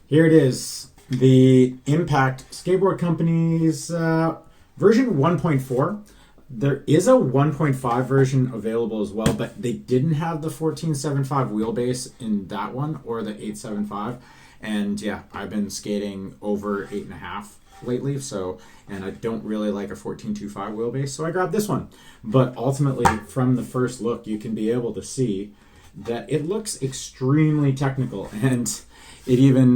Here it is, the Impact Skateboard Company's version 1.4. There is a 1.5 version available as well, but they didn't have the 1475 wheelbase in that one or the 875. And yeah, I've been skating over 8.5 lately, and I don't really like a 1425 wheelbase, so I grabbed this one. But ultimately, from the first look, you can be able to see that it looks extremely technical, and it even,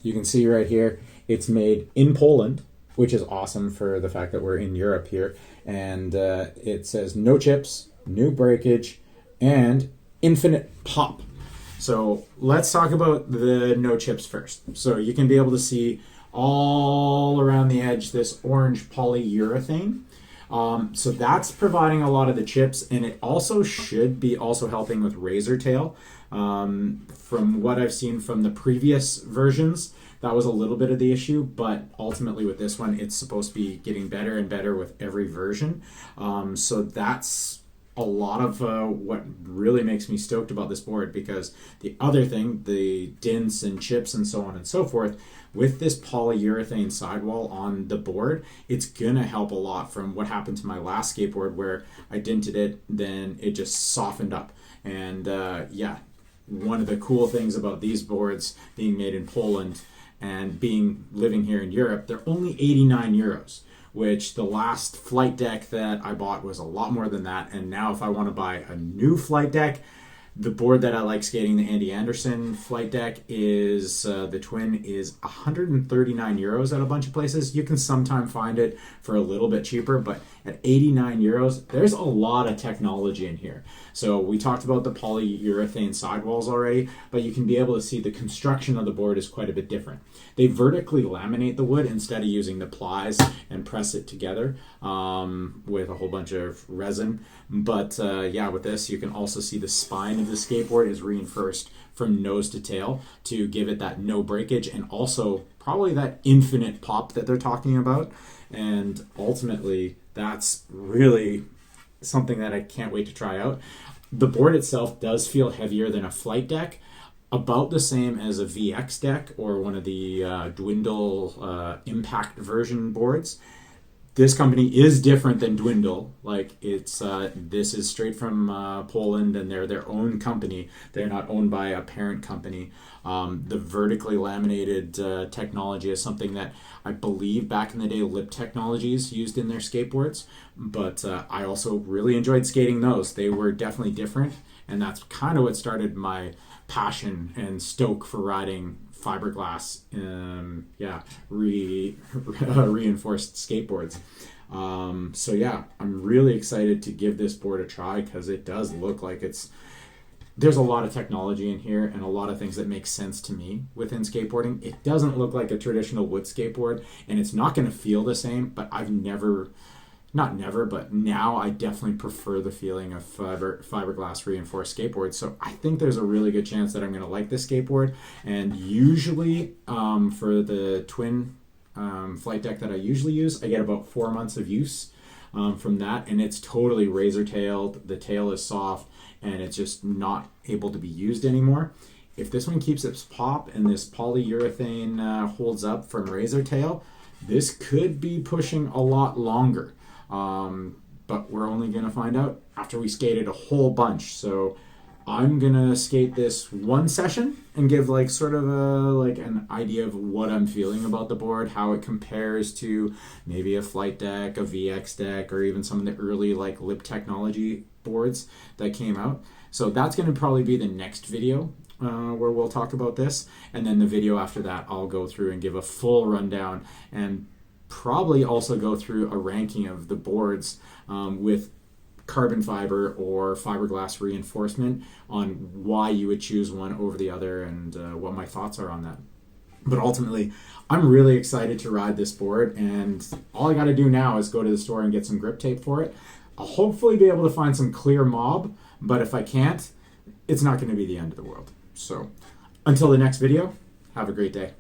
you can see right here, it's made in Poland, which is awesome for the fact that we're in Europe here. And it says no chips, new breakage, and infinite pop. So let's talk about the no chips first. So you can be able to see all around the edge this orange polyurethane. So that's providing a lot of the chips, and it also should be also helping with razor tail. From what I've seen from the previous versions, that was a little bit of the issue, but ultimately with this one, it's supposed to be getting better and better with every version. So that's a lot of what really makes me stoked about this board, because the other thing, the dints and chips and so on and so forth, with this polyurethane sidewall on the board, it's gonna help a lot from what happened to my last skateboard where I dinted it, then it just softened up. And one of the cool things about these boards being made in Poland and living here in Europe, they're only 89 euros, which the last flight deck that I bought was a lot more than that. And now if I want to buy a new flight deck, the board that I like skating, the Andy Anderson flight deck, is the twin, is 139 euros at a bunch of places. You can sometimes find it for a little bit cheaper, but at 89 euros, there's a lot of technology in here. So we talked about the polyurethane sidewalls already, but you can be able to see the construction of the board is quite a bit different. They vertically laminate the wood instead of using the plies and press it together with a whole bunch of resin. But with this, you can also see the spine of the skateboard is reinforced from nose to tail to give it that no breakage, and also probably that infinite pop that they're talking about. And ultimately, that's really something that I can't wait to try out. The board itself does feel heavier than a flight deck, about the same as a VX deck or one of the Dwindle Impact version boards. This company is different than Dwindle. Like, it's this is straight from Poland, and they're their own company. They're not owned by a parent company. The vertically laminated technology is something that I believe back in the day Lip Technologies used in their skateboards. But I also really enjoyed skating those. They were definitely different, and that's kind of what started my passion and stoke for riding fiberglass reinforced skateboards. I'm really excited to give this board a try, because it does look like there's a lot of technology in here and a lot of things that make sense to me within skateboarding. It doesn't look like a traditional wood skateboard, and it's not going to feel the same, but now I definitely prefer the feeling of fiberglass reinforced skateboards. So I think there's a really good chance that I'm going to like this skateboard. And usually for the twin flight deck that I usually use, I get about 4 months of use from that, and it's totally razor tailed. The tail is soft, and it's just not able to be used anymore. If this one keeps its pop and this polyurethane holds up from razor tail, this could be pushing a lot longer. But we're only going to find out after we skated a whole bunch. So I'm going to skate this one session and give sort of an idea of what I'm feeling about the board, how it compares to maybe a flight deck, a VX deck, or even some of the early Lip Technology boards that came out. So that's going to probably be the next video where we'll talk about this. And then the video after that, I'll go through and give a full rundown, and probably also go through a ranking of the boards with carbon fiber or fiberglass reinforcement, on why you would choose one over the other, and what my thoughts are on that. But ultimately, I'm really excited to ride this board, and all I got to do now is go to the store and get some grip tape for it. I'll hopefully be able to find some clear mob, but if I can't, it's not going to be the end of the world. So until the next video, have a great day.